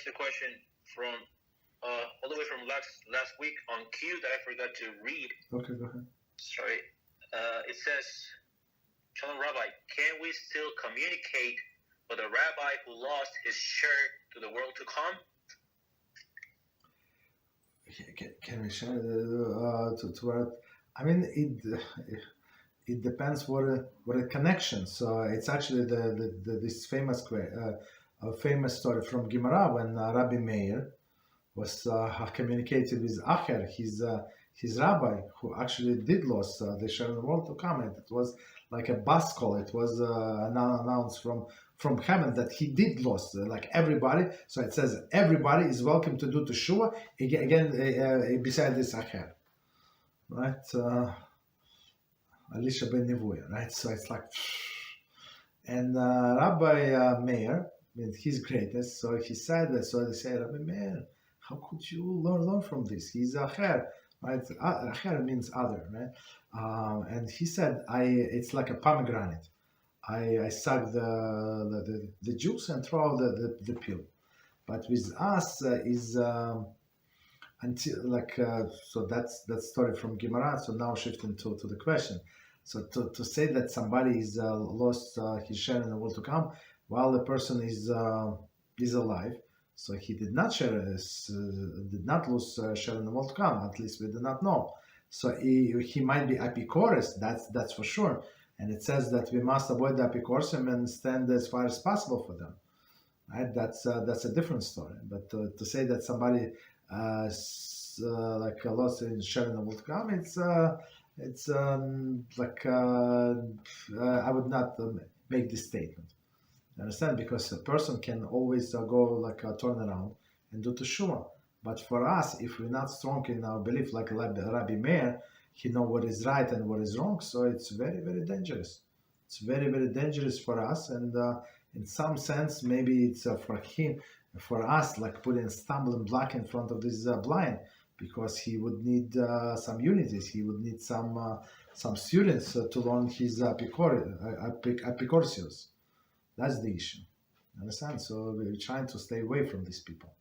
answer the question from all the way from last week on Q that I forgot to read. Okay, go ahead. Sorry. It says, Shalom Rabbi, can we still communicate with a rabbi who lost his shirt to the world to come? Can we share to where? I mean, it depends what a connection. So it's actually this famous story from Gemara when Rabbi Meir was communicated with Acher, his rabbi, who actually did lose the share in the world to come. And it was like a bus call. It was announced from heaven that he did lose, like everybody. So it says everybody is welcome to do Teshuvah again beside this Acher, right? Alisha ben Nevuya, right? So it's like, and Rabbi Meir, with his greatness, so he said that. So they say, Rabbi Meir, how could you learn from this? He's Acher, right? Acher means other, right? And he said, it's like a pomegranate. I suck the juice and throw out the peel. But with us is until like so that's story from Gemara. So now shifting to the question. So to say that somebody is lost his share in the world to come while the person is alive, so he did not did not lose share in the world to come. At least we do not know. So he might be Apikores. That's for sure. And it says that we must avoid the Apikores and stand as far as possible for them. Right? That's a different story. But to say that somebody like lost in share in the world to come, it's like I would not make this statement. You understand? Because a person can always go like turn around and do Teshuvah. But for us, if we're not strong in our belief, like Rabbi Meir, he know what is right and what is wrong. So it's very, very dangerous. It's very, very dangerous for us. And in some sense, maybe it's for us, like putting a stumbling block in front of this blind, because he would need some unities. He would need some students to learn his Apikores. That's the issue. Understand? So we're trying to stay away from these people.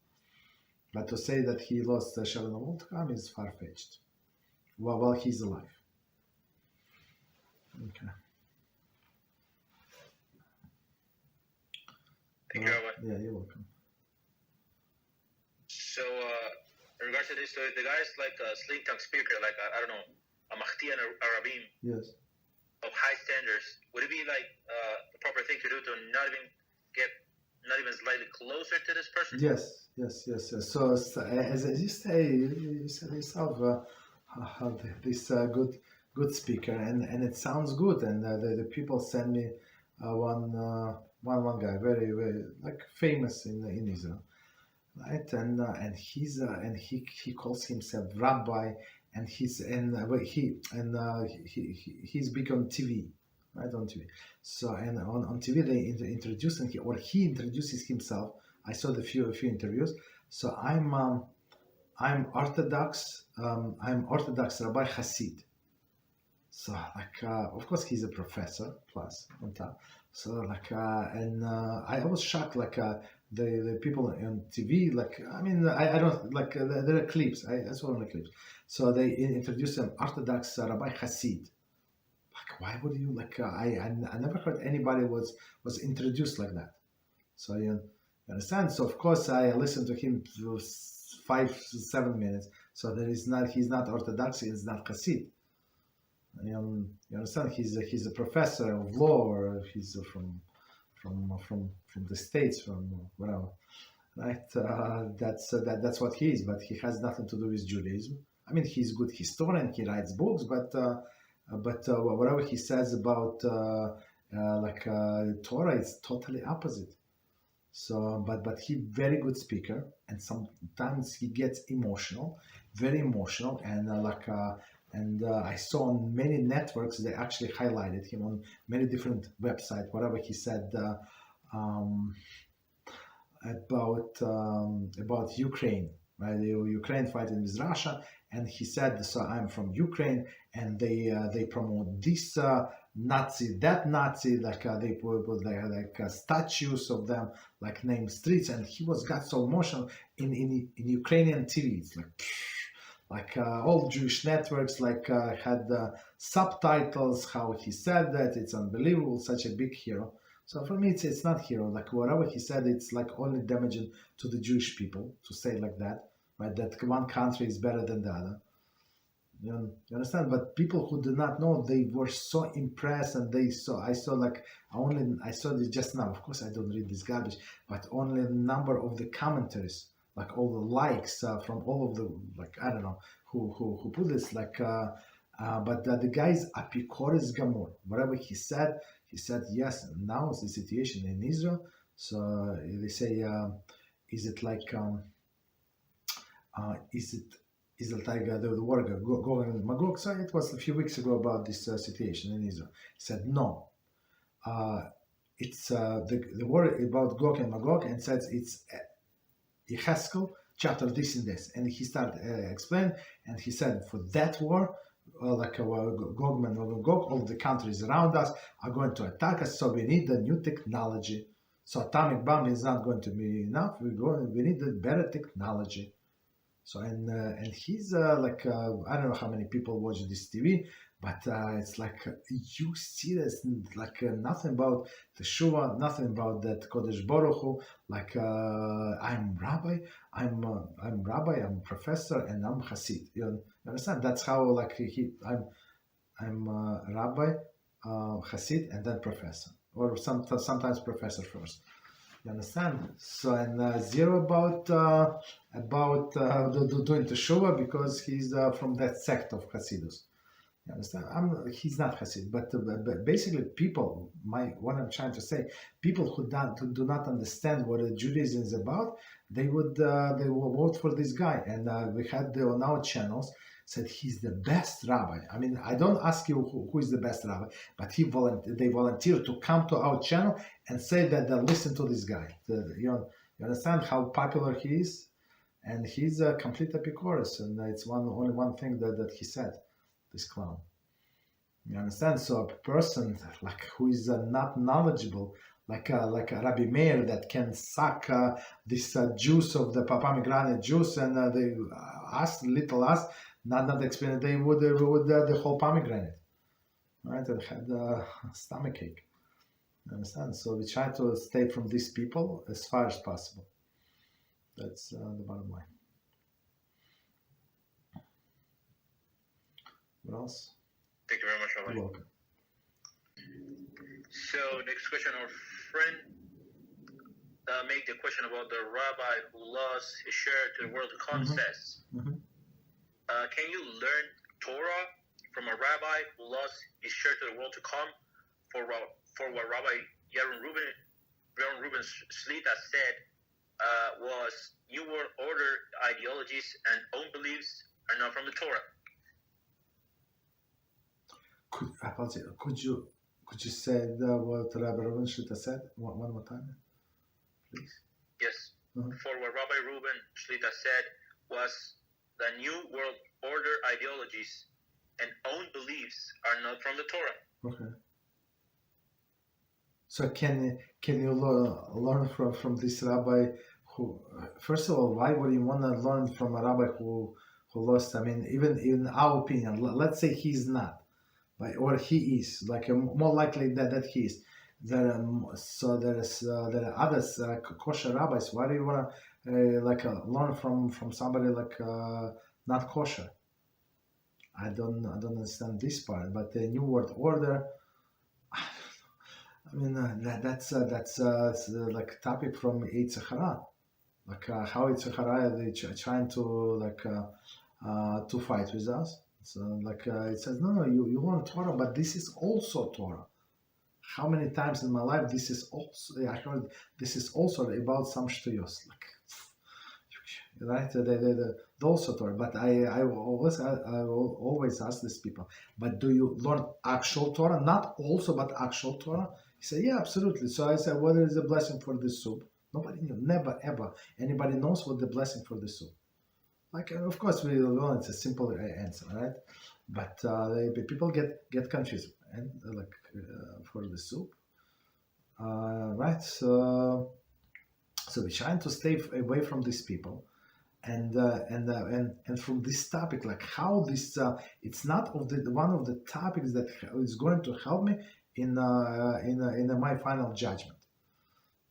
But to say that he lost the share in the world to come is far-fetched. While he's alive. Okay. Thank you, Rabbi. Yeah, you're welcome. So, in regards to this, so the guy is like a sling tongue speaker, like I don't know, a Mahdi and a Rabim. Yes. Of high standards. Would it be like the proper thing to do to not even slightly closer to this person? Yes. So as you say, you said yourself, this good speaker, and it sounds good. And the people send me one guy, very, very like famous in Israel, right? And he calls himself Rabbi, and he's big on TV, right, on TV. So and on TV they introduce him, or he introduces himself. I saw the few interviews. So I'm Orthodox. I'm Orthodox Rabbi Hasid. So like, of course, he's a professor plus on top. So like, I was shocked. Like the people on TV. Like, I mean, I don't like. There are clips. I saw the clips. So they introduced him Orthodox Rabbi Hasid. Like, why would you like? I never heard anybody was introduced like that. So you understand? So of course I listened to him for 5-7 minutes. So he's not Orthodox, he's not Hasid. You understand? He's a professor of law, or he's from the States, from whatever, right? That's what he is. But he has nothing to do with Judaism. I mean, he's a good historian. He writes books, but whatever he says about Torah is totally opposite. So, but he very good speaker, and sometimes he gets emotional, very emotional, and I saw on many networks they actually highlighted him on many different websites. Whatever he said about Ukraine, right? The Ukraine fighting with Russia, and he said, "So I'm from Ukraine, and they promote this Nazi, that Nazi, they put statues of them, named streets, and he got so emotional in Ukrainian TV. It's all Jewish networks had subtitles how he said that. It's unbelievable, such a big hero. So for me, it's not hero. Whatever he said, it's only damaging to the Jewish people to say like that, right? That one country is better than the other. You understand? But people who do not know, they were so impressed, and I saw this just now. Of course, I don't read this garbage, but only a number of the commentaries, all the likes from all of the I don't know who put this but the guy's Apikores Gamor. Whatever he said yes. Now is the situation in Israel. So they say, is it the war going with Magog? So it was a few weeks ago about this situation in Israel. He said no. It's the war about Gog and Magog, and says it's Yecheskel chapter this and this, and he started explaining, and he said for that war, Gog and Magog, all the countries around us are going to attack us, so we need the new technology. So atomic bomb is not going to be enough. We need the better technology. So and he's I don't know how many people watch this TV, but it's you see this nothing about Teshuvah, nothing about that Kodesh Baruch Hu. I'm Rabbi, I'm professor, and I'm Hasid. You understand? That's how I'm Rabbi, Hasid, and then professor, or sometimes professor first. You understand? So and zero about doing Teshuvah, because he's from that sect of Hasidus. You understand? He's not Hasid, but basically people. What I'm trying to say, people who do not understand what Judaism is about, they will vote for this guy. And we had on our channels said he's the best rabbi. I mean, I don't ask you who is the best rabbi, but they volunteered to come to our channel and say that they listen to this guy. You understand how popular he is? And he's a complete Apikores, and it's only one thing that he said, this clown. You understand? So a person who is not knowledgeable, like a Rabbi Meir, that can suck this juice of the pomegranate juice, and not explain, they would the whole pomegranate, right? And had stomach ache. You understand? So we try to stay from these people as far as possible. That's the bottom line. What else? Thank you very much, Rabbi. You're welcome. So next question, our friend made the question about the rabbi who lost his share to the world to come. Says, can you learn Torah from a rabbi who lost his share to the world to come? For what Rabbi Yaron Reuven Shlita said was New World Order ideologies and own beliefs are not from the Torah. Could you say what Rabbi Reuven Shlita said one more time, please? Yes. For what Rabbi Reuven Shlita said was the New World Order ideologies and own beliefs are not from the Torah. Okay. So can you learn from this rabbi who, first of all, why would you want to learn from a rabbi who lost? I mean, even in our opinion, let's say he's not, or he is, more likely that he is. There are others kosher rabbis. Why do you want to learn from somebody not kosher? I don't understand this part. But the New World Order, I mean, that's topic from Yetzer Hara, how Yetzer Hara they trying to fight with us. So it says no, you learn Torah, but this is also Torah. How many times in my life I heard this is also about some shtuyos, right? The also Torah. But I will always ask these people, but do you learn actual Torah? Not also, but actual Torah? He said, yeah, absolutely. So I said, what is the blessing for this soup? Nobody knew, never ever anybody knows what the blessing for the soup. Of course, we learn it's a simple answer, right? But people get confused. and for the soup, right? So we're trying to stay away from these people, and from this topic, like how this it's not one of the topics that is going to help me in my final judgment.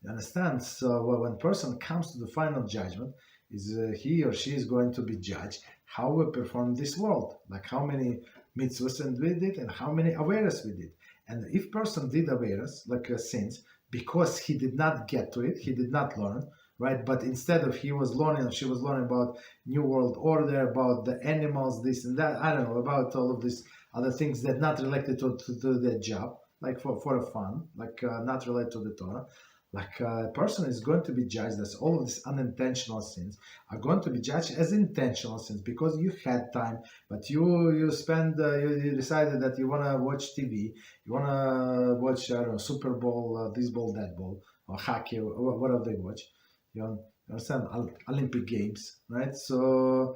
You understand? So when person comes to the final judgment, is he or she is going to be judged how we perform this world, like how many mitzvahs we did and how many averas we did. And if person did averas, like sins, because he did not get to it, he did not learn, right? But instead of he was learning, she was learning about New World Order, about the animals, this and that, I don't know, about all of these other things that not related to their job, like for a fun, like not related to the Torah. Like a person is going to be judged as all of these unintentional sins are going to be judged as intentional sins because you had time, but you spend you decided that you want to watch TV, you want to watch I don't know, Super Bowl, this ball, that ball, or hockey, or whatever they watch. You understand? Olympic Games, right? So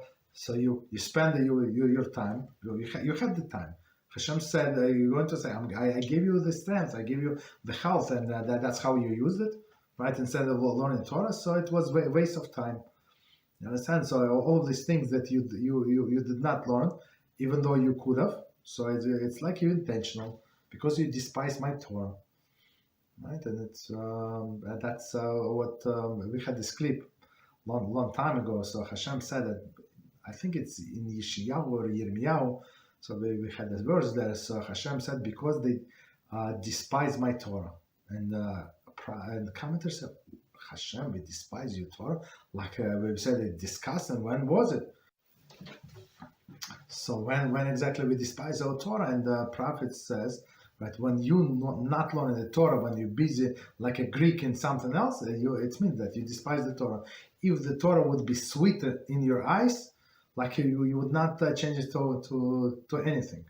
you spend your time. You have the time. Hashem said, you're going to say, I give you the strength, I give you the health, and that's how you used it, right? Instead of learning Torah, so it was a waste of time. You understand? So all of these things that you did not learn, even though you could have, so it's like you're intentional because you despise my Torah, right? And it's that's what we had this clip long time ago. So Hashem said that, I think it's in Yeshayahu or Yirmiyahu. So we had this verse there. So Hashem said, because they despise my Torah. And the commentator said, Hashem, we despise your Torah? Like we said, they discussed, and when was it? So when exactly we despise our Torah? And the prophet says, right, when you not learning the Torah, when you're busy like a Greek in something else, it means that you despise the Torah. If the Torah would be sweeter in your eyes, like you would not change it to anything.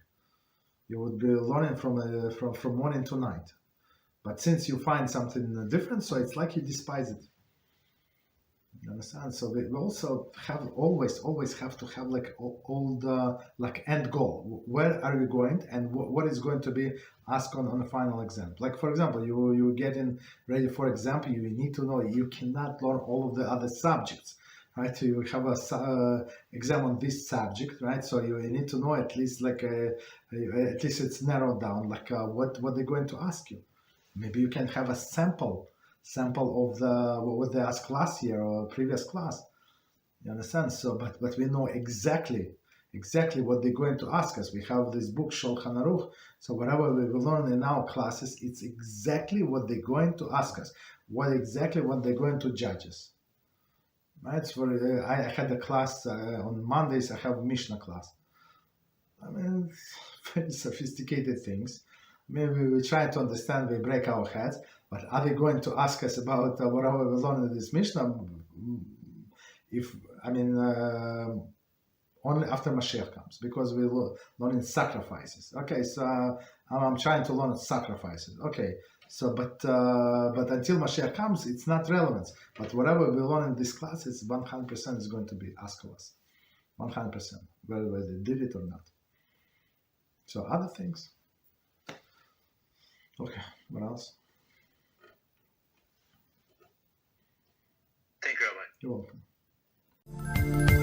You would be learning from morning to night. But since you find something different, so it's like you despise it. You understand? So we also have always have to have like all the like end goal. Where are you going, and what is going to be asked on the final exam? Like for example, you getting ready for exam. You need to know you cannot learn all of the other subjects. Right, you have a exam on this subject, right? So you need to know at least like at least it's narrowed down, like what they're going to ask you. Maybe you can have a sample of what they asked last year or previous class. You understand? So, but we know exactly what they're going to ask us. We have this book Shulchan Aruch. So whatever we will learn in our classes, it's exactly what they're going to ask us. What they're going to judge us. Right, so I had a class on Mondays. I have a Mishnah class. I mean, very sophisticated things. Maybe we try to understand. We break our heads. But are they going to ask us about whatever we learned in this Mishnah? Only after Mashiach comes, because we learn sacrifices. Okay, so I'm trying to learn sacrifices. Okay. So, but until Mashiach comes, it's not relevant. But whatever we learn in this class, it's 100% is going to be asked of us. 100%, whether they did it or not. So, other things. Okay, what else? Thank you, Rabbi. You're welcome.